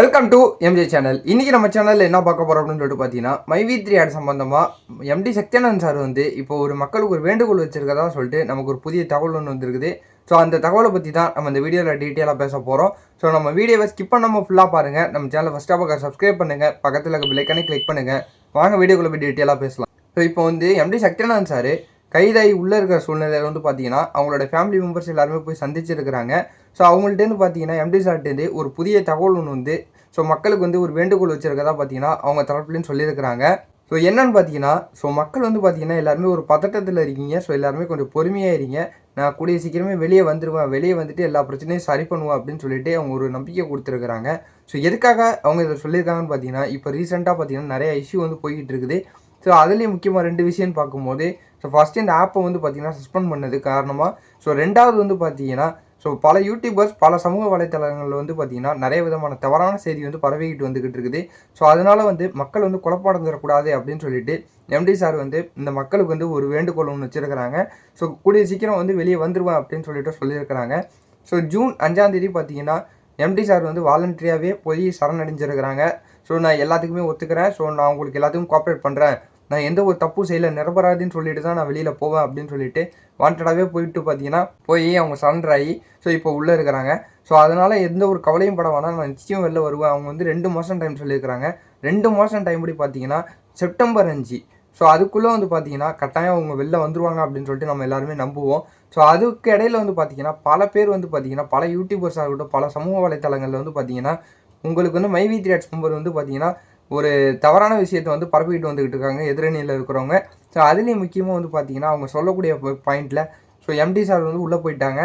Welcome to MJ channel. இன்றைக்கி நம்ம சேனலில் என்ன பார்க்க போகிறோம் அப்படின்னு சொல்லிட்டு பார்த்தீங்கன்னா, மைவி3 ஆட் சம்மந்தமாக எம்டி சக்தியானந்த் சார் வந்து இப்போ ஒரு மக்களுக்கு ஒரு வேண்டுகோள் வச்சிருக்கதா சொல்லிட்டு நமக்கு ஒரு புதிய தகவல் ஒன்று வந்திருக்குது. ஸோ அந்த தகவலை பற்றி தான் நம்ம இந்த வீடியோவில் டீட்டெயிலாக பேச போகிறோம். ஸோ நம்ம வீடியோவை ஸ்கிப் பண்ணாமல் ஃபுல்லாக பாருங்கள். நம்ம சேனலை ஃபஸ்ட்டாக பார்க்க சப்ஸ்கிரைப் பண்ணுங்கள், பக்கத்தில் இருக்க பெல்லைக்கானே கிளிக் பண்ணுங்கள். வாங்க வீடியோக்குள்ளே போய் டீட்டெயிலாக பேசலாம். ஸோ இப்போ வந்து எம்டி சக்தியானந்த் சார் கைதாகி உள்ளே இருக்கிற சூழ்நிலையில் வந்து பார்த்தீங்கன்னா, அவங்களோட ஃபேமிலி மெம்பர்ஸ் எல்லாருமே போய் சந்திச்சிருக்கிறாங்க. ஸோ அவங்கள்ட்டேருந்து பார்த்தீங்கன்னா எம்டி சார்ட்டேருந்து ஒரு புதிய தகவல் ஒன்று வந்து ஸோ மக்களுக்கு வந்து ஒரு வேண்டுகோள் வச்சிருக்கதா பார்த்தீங்கன்னா அவங்க தரப்புலேன்னு சொல்லியிருக்கிறாங்க. ஸோ என்னன்னு பார்த்தீங்கன்னா, ஸோ மக்கள் வந்து பார்த்தீங்கன்னா எல்லாருமே ஒரு பதட்டத்தில் இருக்கீங்க. ஸோ எல்லாருமே கொஞ்சம் பொறுமையாக இருங்க. நான் கூடிய சீக்கிரமே வெளியே வந்துடுவேன், வெளியே வந்துட்டு எல்லா பிரச்சனையும் சரி பண்ணுவேன் அப்படின்னு சொல்லிட்டு அவங்க ஒரு நம்பிக்கை கொடுத்துருக்குறாங்க. ஸோ எதுக்காக அவங்க இதை சொல்லியிருக்காங்கன்னு பார்த்தீங்கன்னா, இப்போ ரீசெண்டாக பார்த்தீங்கன்னா நிறைய இஷ்யூ வந்து போய்கிட்டு இருக்குது. ஸோ அதுலேயும் முக்கியமாக 2 விஷயம்னு பார்க்கும்போது, ஸோ ஃபஸ்ட்டு இந்த ஆப்பை வந்து பார்த்தீங்கன்னா சஸ்பெண்ட் பண்ணது காரணமாக, ஸோ 2வது வந்து பார்த்தீங்கன்னா, ஸோ பல யூடியூபர்ஸ் பல சமூக வலைத்தளங்களில் வந்து பார்த்தீங்கன்னா நிறைய விதமான தவறான செய்தி வந்து பரவிக்கிட்டு வந்துக்கிட்டு இருக்குது. ஸோ அதனால் வந்து மக்கள் வந்து குழப்பமடைஞ்சிடக்கூடாது அப்படின்னு சொல்லிட்டு எம்டி சார் வந்து இந்த மக்களுக்கு வந்து ஒரு வேண்டுகோள் ஒன்று வச்சுருக்கிறாங்க. ஸோ கூடிய சீக்கிரம் வந்து வெளியே வந்துடுவேன் அப்படின்னு சொல்லிட்டு சொல்லியிருக்கிறாங்க. ஸோ ஜூன் 5ஆம் தேதி பார்த்தீங்கன்னா எம்டி சார் வந்து வாலண்டரியாகவே போய் சரணடைஞ்சிருக்கிறாங்க. ஸோ நான் எல்லாத்துக்குமே ஒத்துக்கிறேன். ஸோ நான் உங்களுக்கு எல்லாத்துக்கும் கோஆப்ரேட் பண்ணுறேன். நான் எந்த ஒரு தப்பும் செய்யலை, நிரபராதின்னு சொல்லிட்டு தான் நான் வெளியில் போவேன் அப்படின்னு சொல்லிட்டு வாண்டடாகவே போயிட்டு பார்த்தீங்கன்னா போய் அவங்க சரண்டர் ஆகி ஸோ இப்போ உள்ளே இருக்கிறாங்க. ஸோ அதனால் எந்த ஒரு கவலையும் பட வேணாம், நான் நிச்சயம் வெளில வருவேன். அவங்க வந்து 2 மாதம் டைம் சொல்லியிருக்கிறாங்க. 2 மாதம் டைம் படி பார்த்தீங்கன்னா செப்டம்பர் 5. ஸோ அதுக்குள்ளே வந்து பார்த்தீங்கன்னா கட்டாயம் அவங்க வெளில வந்துருவாங்க அப்படின்னு சொல்லிட்டு நம்ம எல்லாருமே நம்புவோம். ஸோ அதுக்கு இடையில வந்து பார்த்தீங்கன்னா பல பேர் வந்து பார்த்தீங்கன்னா பல யூடியூபர்ஸ் ஆகட்டும், பல சமூக வலைத்தளங்களில் வந்து பார்த்தீங்கன்னா உங்களுக்கு வந்து மைவி3 ஆட்ஸ் மெம்பர் வந்து பார்த்தீங்கன்னா ஒரு தவறான விஷயத்தை வந்து பரப்பிக்கிட்டு வந்துக்கிட்டு இருக்காங்க எதிரணியில் இருக்கிறவங்க. ஸோ அதுலேயும் முக்கியமாக வந்து பார்த்தீங்கன்னா அவங்க சொல்லக்கூடிய பாயிண்டில் ஸோ எம்டி சார் வந்து உள்ளே போயிட்டாங்க.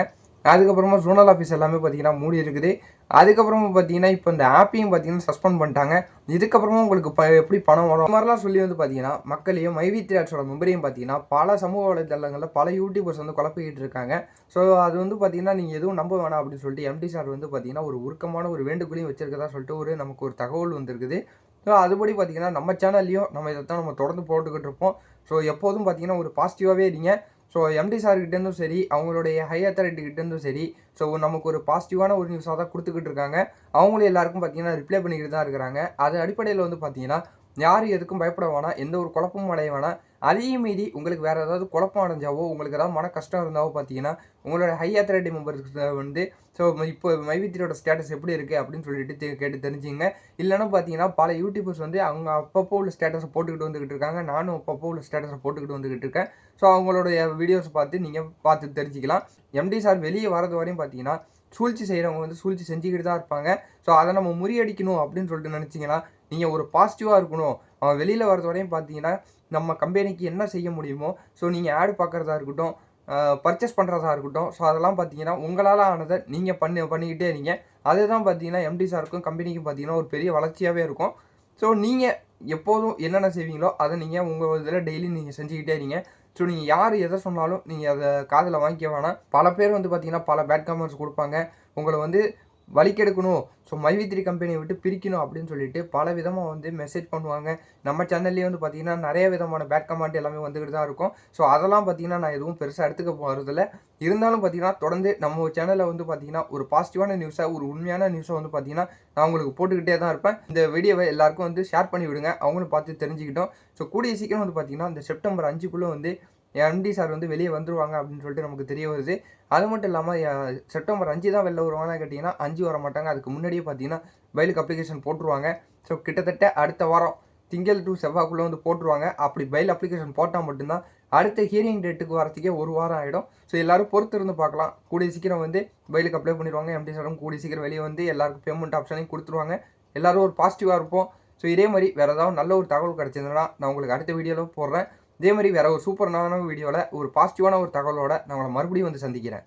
அதுக்கப்புறமா ஜோனல் ஆஃபீஸ் எல்லாமே பார்த்தீங்கன்னா மூடி இருக்குது. அதுக்கப்புறமா பார்த்தீங்கன்னா இப்போ இந்த ஆப்பையும் பார்த்தீங்கன்னா சஸ்பெண்ட் பண்ணிட்டாங்க. இதுக்கப்புறமா உங்களுக்கு எப்படி பணம் வரும் மாதிரிலாம் சொல்லி வந்து பார்த்தீங்கன்னா மக்களையும் மைவி3 ஆட்ஸோட மெம்பரையும் பார்த்தீங்கன்னா பல சமூக வலைதளங்களில் பல யூடியூபர்ஸ் வந்து குழப்பிக்கிட்டு இருக்காங்க. ஸோ அது வந்து பார்த்தீங்கன்னா நீங்கள் எதுவும் நம்ப வேணாம் அப்படின்னு சொல்லிட்டு எம்டி சார் வந்து பார்த்தீங்கன்னா ஒரு உருக்கமான ஒரு வேண்டுகோளையும் வச்சிருக்கதா சொல்லிட்டு நமக்கு ஒரு தகவல் வந்துருக்குது. ஸோ அதுபடி பார்த்தீங்கன்னா நம்ம சேனல்லையும் நம்ம இதைத்தான் நம்ம தொடர்ந்து போட்டுக்கிட்டு இருப்போம். ஸோ எப்போதும் பார்த்தீங்கன்னா ஒரு பாசிட்டிவாகவே இருங்க. ஸோ எம்டி சார்கிட்டேருந்தும் சரி, அவங்களுடைய ஹை அத்தாரிட்டிகிட்டேருந்தும் சரி, ஸோ நமக்கு ஒரு பாசிட்டிவான ஒரு நியூஸாக தான் கொடுத்துக்கிட்டு இருக்காங்க. அவங்களும் எல்லாருக்கும் பார்த்தீங்கன்னா ரிப்ளை பண்ணிக்கிட்டு தான் இருக்கிறாங்க. அது அடிப்படையில் வந்து பார்த்தீங்கன்னா யாரும் எதுக்கும் பயப்பட வேணாம், எந்த ஒரு குழப்பமும் அடைய வேணாம். அதையும் மீறி உங்களுக்கு வேறு ஏதாவது குழப்பம் அடைஞ்சாவோ, உங்களுக்கு ஏதாவது மன கஷ்டம் இருந்தாவோ பார்த்தீங்கன்னா உங்களோட ஹை அத்தாரிட்டி மெம்பர்ஸ் வந்து ஸோ இப்போ மைவி3யோட ஸ்டேட்டஸ் எப்படி இருக்குது அப்படின்னு சொல்லிட்டு கேட்டு தெரிஞ்சுங்க. இல்லைன்னா பார்த்தீங்கன்னா பல யூடியூபர்ஸ் வந்து அவங்க அப்பப்போ உள்ள ஸ்டேட்டஸை போட்டுக்கிட்டு வந்துக்கிட்டு இருக்காங்க. நானும் அப்பப்போ உள்ள ஸ்டேட்டஸை போட்டுக்கிட்டு வந்துக்கிட்டு இருக்கேன். ஸோ அவங்களுடைய வீடியோஸ் பார்த்து நீங்கள் பார்த்து தெரிஞ்சுக்கலாம். எம்டி சார் வெளியே வரது வரையும் பார்த்தீங்கன்னா சூழ்ச்சி செய்கிறவங்க வந்து சூழ்ச்சி செஞ்சுக்கிட்டு தான் இருப்பாங்க. ஸோ அதை நம்ம முறியடிக்கணும் அப்படின்னு சொல்லிட்டு நினச்சிங்கன்னா நீங்கள் ஒரு பாசிட்டிவாக இருக்கணும். அவன் வெளியில் வரது வரையும் பார்த்தீங்கன்னா நம்ம கம்பெனிக்கு என்ன செய்ய முடியுமோ, ஸோ நீங்கள் ஆட் பார்க்குறதா இருக்கட்டும், பர்ச்சேஸ் பண்ணுறதா இருக்கட்டும், ஸோ அதெல்லாம் பார்த்தீங்கன்னா உங்களால் ஆனதை நீங்கள் பண்ணிக்கிட்டே இருங்க. அதுதான் பார்த்தீங்கன்னா எம்டி சாருக்கும் கம்பெனிக்கும் பார்த்தீங்கன்னா ஒரு பெரிய வளர்ச்சியாகவே இருக்கும். ஸோ நீங்கள் எப்போதும் என்னென்ன செய்வீங்களோ அதை நீங்கள் உங்கள் இதில் டெய்லி நீங்கள் செஞ்சுக்கிட்டே இருங்க. ஸோ நீங்கள் யார் எதை சொன்னாலும் நீங்கள் அதை காதில் வாங்கிக்க வேணாம். பல பேர் வந்து பார்த்தீங்கன்னா பல பேட் கமெண்ட்ஸ் கொடுப்பாங்க. உங்களை வந்து வலிக்கெடுக்கணும், ஸோ மைவி3 கம்பெனியை விட்டு பிரிக்கணும் அப்படின்னு சொல்லிட்டு பல விதமாக வந்து மெசேஜ் பண்ணுவாங்க. நம்ம சேனல்லேயே வந்து பார்த்தீங்கன்னா நிறைய விதமான பேட் கமெண்ட் எல்லாமே வந்துக்கிட்டு தான் இருக்கும். ஸோ அதெல்லாம் பார்த்தீங்கன்னா நான் எதுவும் பெருசாக எடுத்துக்க போகிறதில்ல. இருந்தாலும் பார்த்தீங்கன்னா தொடர்ந்து நம்ம சேனலில் வந்து பார்த்தீங்கன்னா ஒரு பாசிட்டிவான நியூஸை, ஒரு உண்மையான நியூஸை வந்து பார்த்தீங்கன்னா நான் உங்களுக்கு போட்டுக்கிட்டே தான் இருப்பேன். இந்த வீடியோவை எல்லாருக்கும் வந்து ஷேர் பண்ணி விடுங்க, அவங்களும் பார்த்து தெரிஞ்சுக்கிட்டோம். ஸோ கூடிய சீக்கிரம் வந்து பார்த்தீங்கன்னா இந்த செப்டம்பர் 5க்குள்ளே வந்து எம்டி சார் வந்து வெளியே வந்துருவாங்க அப்படின்னு சொல்லிட்டு நமக்கு தெரிய வருது. அது மட்டும் இல்லாமல் செப்டம்பர் 5 தான் வெளில வருவாங்கன்னு கேட்டிங்கன்னா 5 வர மாட்டாங்க. அதுக்கு முன்னாடியே பார்த்தீங்கன்னா பைலுக்கு அப்ளிகேஷன் போட்டுருவாங்க. ஸோ கிட்டத்தட்ட அடுத்த வாரம் திங்கள் டு செவ்வாய்க்குள்ளே வந்து போட்டுருவாங்க. அப்படி பைல் அப்ளிகேஷன் போட்டால் மட்டும்தான் அடுத்த ஹியரிங் டேட்டுக்கு வரத்துக்கே 1 வாரம் ஆகிடும். ஸோ எல்லோரும் பொறுத்து இருந்து பார்க்கலாம். கூடிய சீக்கிரம் வந்து பைலுக்கு அப்ளை பண்ணிடுவாங்க. எம்டி சாரும் கூடிய சீக்கிரம் வெளியே வந்து எல்லாருக்கும் பேமெண்ட் ஆப்ஷனையும் கொடுத்துருவாங்க. எல்லோரும் ஒரு பாசிட்டிவாக இருப்போம். ஸோ இதே மாதிரி வேறு ஏதாவது நல்ல ஒரு தகவல் கிடச்சிருந்ததுன்னா நான் உங்களுக்கு அடுத்த வீடியோவில் போடுறேன். இதே மாதிரி வேறு ஒரு சூப்பரான வீடியோவில் ஒரு பாசிட்டிவான ஒரு தகவலோட நான் உங்களை மறுபடியும் வந்து சந்திக்கிறேன்.